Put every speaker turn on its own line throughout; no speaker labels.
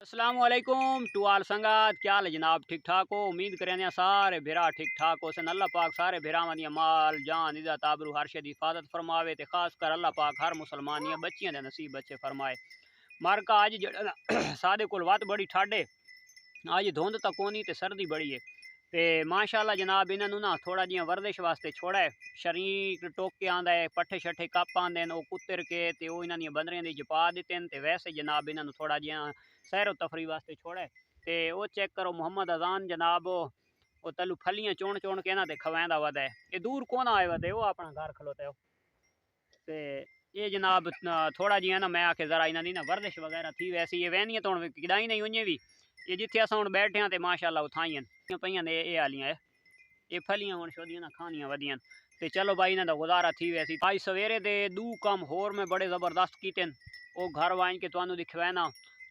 अस्सलामुअलैकुम टू आल संगत, क्या हाल है जनाब? ठीक ठाक हो? उम्मीद करें सारे बिरा ठीक ठाक हो सन। अल्लाह पाक सारे बिरावां दियां माल जान इज़्ज़त आबरू हर शे दी हिफाजत फरमावे ते खास कर अल्लाह पाक हर मुसलमान दियां बच्चियां दे नसीब बच्चे फरमाए। मारका अज जेड़ा ना सादे कोल वत बड़ी ठाड है, अज धुंध तां कोनी ते सर्दी बड़ी है ते माशाअल्लाह जनाब इन्हां ना थोड़ा जियां वर्जिश वास्ते छोड़ा है। शरीर टोक के आंदा है, पट्ठे शट्ठे कप आंदे न, कुतर के ते ओ इन्हां दियां बंदरियां दी जपा दित्ते न ते वैसे जनाब इन्हां थोड़ा जिहा सैरो तफरी वास्ते छोड़ा है। ते ओ चेक करो मोहम्मद अजान जनाब ओ तलू फलियां चुन चुन के ना ते खवैंदा वदा है। ये दूर कौन आए वदे वो अपना घर खलोता है। ते ये जनाब थोड़ा जिहा ना मैं आखे जरा इन्हां दी ना वर्जिश वगैरह थी वैसी ये वहनियां तो किदाई नहीं उन्हें भी ये जिथे अस हुण बैठे हैं ते माशाअल्लाह उठाइयां पईयां ने ये आलियां है ये फलियां हुण शोदियां ना खानियां वदियां ते चलो भाई इन्हां दा गुजारा थी वैसी। अज सवेरे दे दू कम होर में बड़े ज़बरदस्त कीते न। ओ घर वाइन के तुहानू दिखवैना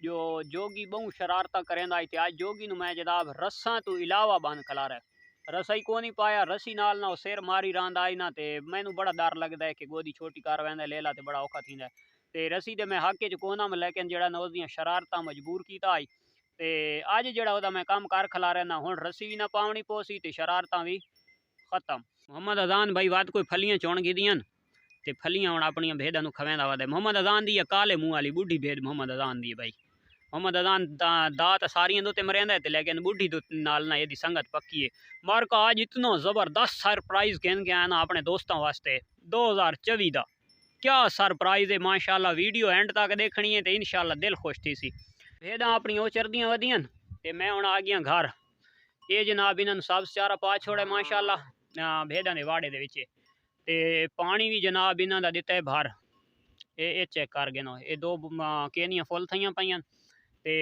जो जोगी बहु शरारतां करेंदा ते अज जोगी नू मैं जनाब रस्सां तो इलावा बंद खलारा है। रस्सा ही कोनी पाया, रस्सी नाल ना सिर मारी रांदा आई ना ते मैनू बड़ा डर लगदा है कि गोदी छोटी कर वैंदा लेला ते बड़ा औखा थींदा है। ते रस्सी ते मैं हक च कोना लेकिन जेड़ा ना उसदियां शरारतां मजबूर कीता आई ते अज जेड़ा ओदा मैं कम कर खलारा ना हुण रस्सी भी ना पावनी पोसी ते शरारतां भी खत्म। मोहम्मद अजान भाई वाद कोई फलियां चुन गिदियां ते फलियां हुण अपनियां भेडां नू खवैंदा वदा है। मोहम्मद अजान दी काले मुंह वाली बुढ़ी भेड मोहम्मद अजान दी भाई। मोहम्मद अजान दात सारियां दो मरेंदा है लेकिन बुढ़ी तो नाल ना यदि संगत पक्की है। मार्का आज इतना ज़बरदस्त सरप्राइज कहन गया ना अपने दोस्तों वास्ते 2024 का क्या सरप्राइज है माशाल्लाह। वीडियो एंड तक देखनी है तो इंशाल्लाह दिल खुश थी सी। भेडां अपनी चरदियां वदियां ते मैं हुण आ गया घर। ये जनाब इन्होंने सब चारा पा छोड़े माशाल्लाह भेडां दे वाड़े दे विच ते पानी भी जनाब इन्हां दा दिता है भर। ये चेक कर गए ना ये दो केनियां फुल थईयां पईयां ते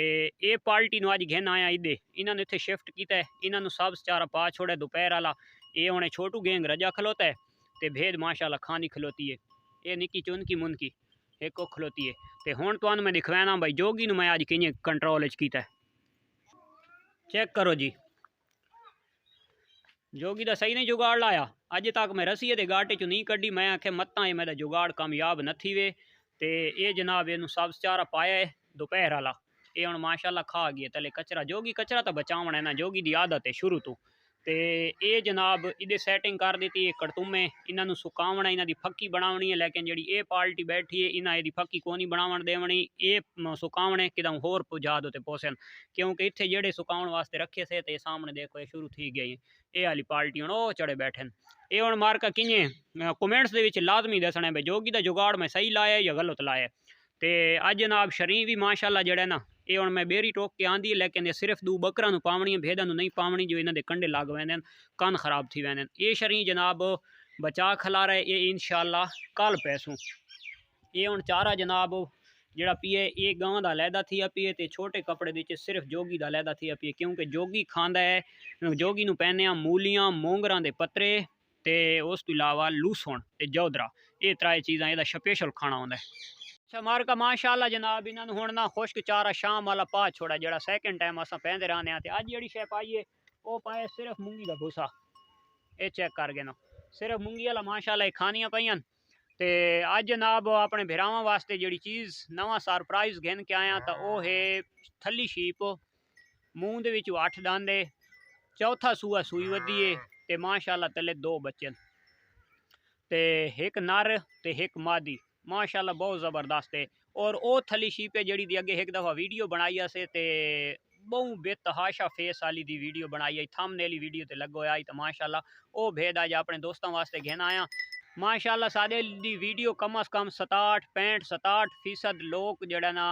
ये पार्टी नू अज घेन आया इदे इन्होंने इत्थे शिफ्ट किया है। इन्होंने सब चारा पा छोड़े दोपहर वाला ये हुणे छोटू गेंग रजा खलोता है ते भेद माशाल्लाह खानी खलोती है। ये निक्की चुनकी मुनकी एक खलोती है ते हुण तुहानू मैं दिखवाना भाई जोगी नू मैं अज कियां कंट्रोल च कीता है। चेक करो जी जोगी दा सही नहीं जुगाड़ लाया। अज तक मैं रस्सी दे गाटे चो नहीं कड्डी। मैं आखे मत्ता ये मेरा जुगाड़ कामयाब न थी वे ते ये जनाब इनू सब चारा पाया है दोपहर वाला ये हुण माशाल्लाह खा गई तले कचरा। जोगी कचरा तो बचावना है ना जोगी दी आदत है शुरू तो ते ये जनाब इदे सैटिंग कर दी है कड़तुमे इन्हों सुकावना इन्हों की फक्की बनावनी है लेकिन जी ये पार्टी बैठी है इन्हें यदि फक्की को नहीं बनावन देवनी ये सुकावने कि होर पुजा दो पोसन क्योंकि इतने जेडे सुकावन वास्ते रखे से तो सामने देखो ये शुरू थी गई ये वाली पार्टी हूँ वो चढ़े बैठे ये हूँ मार्का किएं कमेंट्स के लाजमी दसना भाई जोगी का जुगाड़ मैं सही लाया या गलत लाया। तो अज जनाब शरीर भी माशाल्लाह जड़ा ना ये हूँ मैं बेरी टोक के आँदी है लेकिन ये सिर्फ दू बकरा पावनी है भेदा नहीं पावनी जो इन्होंने कंडे लग वेंदे कन खराब थी वेंदे। ये शरीर जनाब बचा खला रहे ये इंशाल्लाह कल पैसों ये हूँ चारा जनाब जड़ा पिए ये गांव का लैदा थी पिए तो छोटे कपड़े दे सिर्फ जोगी का लैदा थी पिए क्योंकि जोगी खांदा है जोगी नू पैने मूलियां मोंगरां दे पत्रे ते उस तो इलावा लूसण ते जौदरा ये त्राई चीज़ां ये स्पेशल खाना होंदा है। अच्छा मारका माशाल्लाह जनाब इन्होंने हुण ना खुश्क चारा शाम वाला पा छोड़ा जड़ा सैकेंड टाइम अस पैंदे रहने अज जी शै पाई है वो पाए सिर्फ मूंगी का भूसा ये चेक कर गए ना सिर्फ मूंगी वाला माशाल्लाह खानियां पईयां ते अज जनाब अपने भिरावां वास्ते जी चीज़ नवा सरप्राइज घेन के आया तो वह है थली शीप मूँह दे विच 8 दांदे चौथा सूआ सूई वधी है ते माशाल्लाह तले 2 बच्चे ते एक नर ते एक मादी माशाल्लाह बहुत ज़बरदस्त है। और वो थली शीप है जी अगे एक दफ़ा वीडियो बनाई असे ते बहु बेतहाशा फेस वाली दी वीडियो बनाई आई थंबनेल वीडियो ते लगो आई तो माशाल्लाह वो भेद अज अपने दोस्तों वास्ते घेन आया माशाल्लाह साडे दी वीडियो कम अज़ कम 67-65-67% लोग जड़ा ना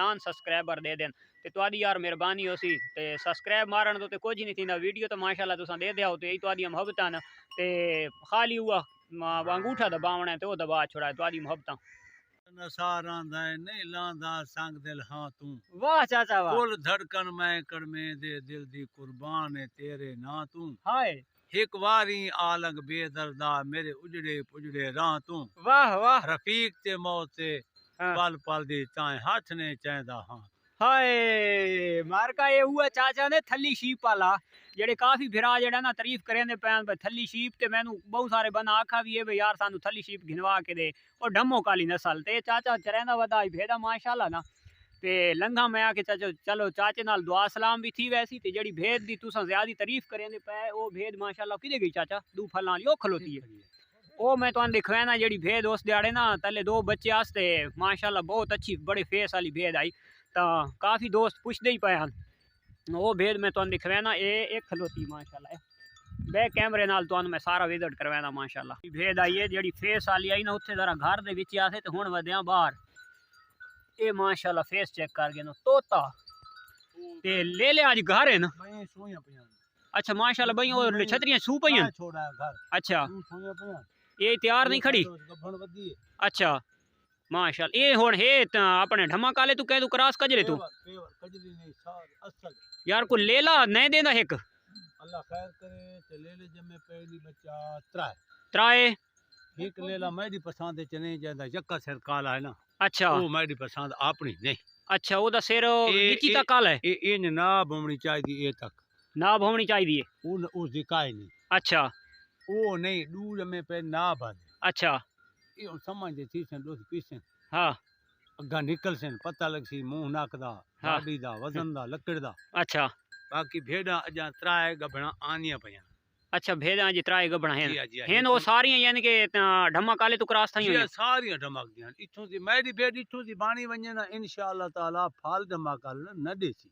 नॉन सब्सक्राइबर दे देन ते तुहाडी यार मेहरबानी होसी ते सब्सक्राइब मारन तो कुछ नहीं थींदा वीडियो तो माशाल्लाह तुसां दे दिया तो यही तुहाडियां मुहब्बतां न ते खाली हुआ अंगूठा दबावना है तो वो दबा छोड़ा है तुहाडी मुहब्बतां
नसार आंदा है नहीं लांदा संग दिल हाँ तू
वाह चाचा वाह
कुल धड़कन मैं कड़मे दे दिल दी कुर्बान है तेरे ना तू
हाय
एक वारी आलंग बेदर्दा मेरे उजड़े पुजड़े राह तू
वाह वाह
रफीक ते मौत ते
हाँ।
पल पल दी चाहे हाथ ने चाहदा हाँ
हाय मारका ये हुआ चाचा ने थली शीप वाला जेडे काफी फिरा जेड़ा ना तारीफ करेंदे पैन भाई थली शीप ते मैनू बहुत सारे बंदा आखा भी है भाई यार सानू थली शीप घिनवा के दे और डमो काली नस्ल ते चाचा चरेंदा वदा भेदा माशाल्लाह ना ते लंघा मैं आके चलो चाचे नाल दुआ सलाम भी थी वैसी ते जड़ी भेद दी तुसां ज्यादा तारीफ करेंदे पे ओ भेद माशाल्लाह किदे गई चाचा दू फलां वाली ओ खलोती है ओ मैं तुहानू दिखवाना जड़ी भेद उस दिहाड़े ना तले 2 बच्चे आस्ते माशाल्लाह बहुत अच्छी बड़े फेस वाली भेद आई तो काफ़ी दोस्त पुछदे ही पे हन ओ भेद मैं तुहानू दिखवाना ए एक खलोती माशाल्लाह बैक कैमरे नाल तुहानू मैं सारा विजिट करवाना माशाल्लाह भेद आई है जड़ी फेस वाली आई ना उत्थे जरा घर दे विच आसे ते हुण वधिया बाहर ए माशाल्लाह फेस चेक कर गए ना तोता ते ले आज घर है ना अच्छा माशाल्लाह भाई और छतरियां सू पई अच्छा ये तैयार नहीं खड़ी अच्छा माशाल्लाह ये हुण हे अपने ढमा काले तू कह तू क्रॉस कजरे तू यार को लेला नहीं देंदा एक
अल्लाह खैर करे ते लेले जमे पहली बच्चा
त्राए
एक लेला मेरी पसंद च नहीं जांदा यक्का सिर काला है ना
अच्छा
वो मेरी पसंद अपनी नहीं
अच्छा ओदा सिर गिची तक काला है
ए ना होनी चाहिए ए तक
नाभ होनी चाहिए
उन उस दिखाई नहीं
अच्छा
वो नहीं दूर में पे ना बन
अच्छा
ये समझ थी सन दोस्त पीछे
हाँ
अग्गा निकल सन पता लग सी मुंह नाक दा गाड़ी दा वजन दा लकड़ दा
अच्छा
बाकी भेड़ा अजा त्राए गभणा आनिया पया
अच्छा भेड़ा जी त्राए गभणा
जी, जी,
हैं वो सारियां यानी कि ढमा काले तू क्रॉस थई
जी सारियां ढमक दियां इथों दी मेरी भेड़ इथों दी बाणी वने ना इंशाअल्लाह ताला फाल ढमाकल न देसी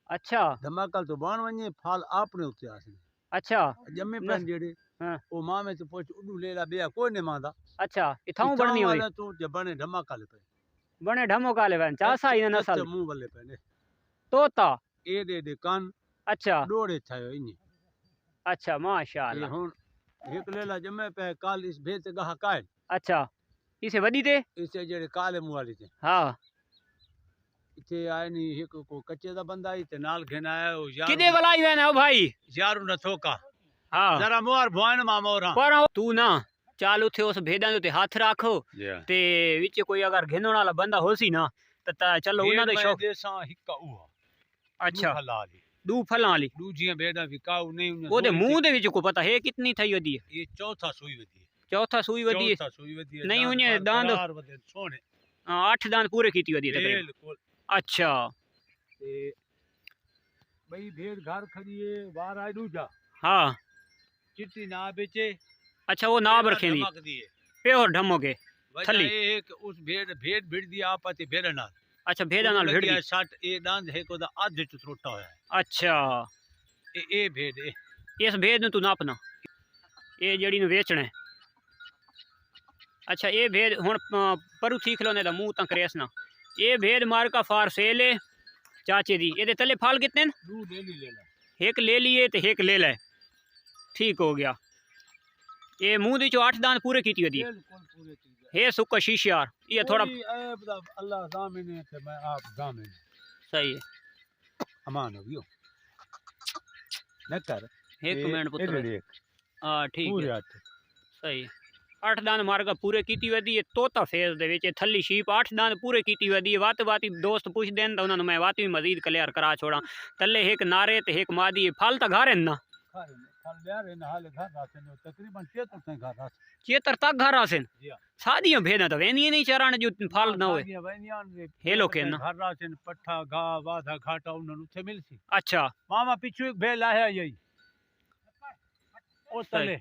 अच्छा
ढमाकल तो बाण वने फाल आपने उते आसे
अच्छा
जम्मे पन जेड़े
हां
ओ मां में तो पोच उडू लेला बेया कोई ने मांदा
अच्छा इथाऊ बननी होई
तो जे बने ढमाकल पे
बने ढमो काले वन चासा इन नस्ल
मुंह वाले पे
तोता
ए दे कान
अच्छा
डोड़े थायो इनी
अच्छा माशाल्लाह
हुन एक लेला जमे पे काल इस भेत गहा काय
अच्छा इसे वडी ते
इसे जेड़े काले मुंह वाली ते
हां
इथे आए नी एक को कच्चे दा बंदा आई ते नाल घेना आया ओ यार
किदे वलाई वे ना भाई
यार न थोका
हां
जरा मोर भवन मा मोरा
पर तू ना चाल उथे उस भेदां दे हाथ रखो ते विच कोई अगर घेनण वाला बंदा होसी ना त चलो उना दे शौक
देसा हिक्का उहा
अच्छा
हलाली
दू फलां वाली
दूजियां भेड़ा विकाऊ नहीं
ओदे मुंह दे विच को पता है कितनी थई वदी है
ये चौथा सुई वदी
चौथा सुई वदी है
चौथा सुई वदी है
नहीं उन्हें दांत
सोने
8 दांत पूरे कीती वदी है
बिल्कुल
अच्छा
ते भाई भेड़ घर खड़ी है बाहर आई दूजा
हां
चिट्टी ना बेचे
अच्छा वो नाब रखे दी प्योर ढमो के थली
एक उस भेड़ भिड़ दिया आपते भेड़ ना
अच्छा भेड़ा नाल भिड़ दी
60 ए दांत है कोदा आधे च त्रोटा होया
अच्छा
ए भेड़
इस भेड़ नु तू नापना ये जड़ी नु बेचना है अच्छा ये भेड़ हुन परू थी खलोने दा मुंह तक रेसना ये भेड़ मार का फार सेल है चाचे दी एदे तले फाल कितने
दू ले ला
एक ले लिए ते एक ले ले ठीक हो गया ये मुंह दी 8 दांत पूरे कीती वदी हे सुक्का शीशियार ये थोड़ा
अल्लाह जामिन है मैं आप जामिन
सही है
अमान हो गयो न कर
एक मिनट पुत्र हां ठीक है सही 8 दांत मार का पूरे कीती वदी तोता फेस दे विच थली शीप 8 दांत पूरे कीती वदी वाती दोस्त पूछ देन तो उन्होंने मैं वाती भी मजीद क्लियर करा छोड़ा तले एक नारे ते एक मादी फल ता घारे ना
तकरीबन
76 तक घर आसन सादियां भेड़ा तो वेनी नहीं चराने जो फल ना होए हेलो के ना
घर आसन पट्ठा घा वाधा घाटा उन्होंने उथे मिलसी
अच्छा
मामा पिछु एक भेल आया यही ओ तले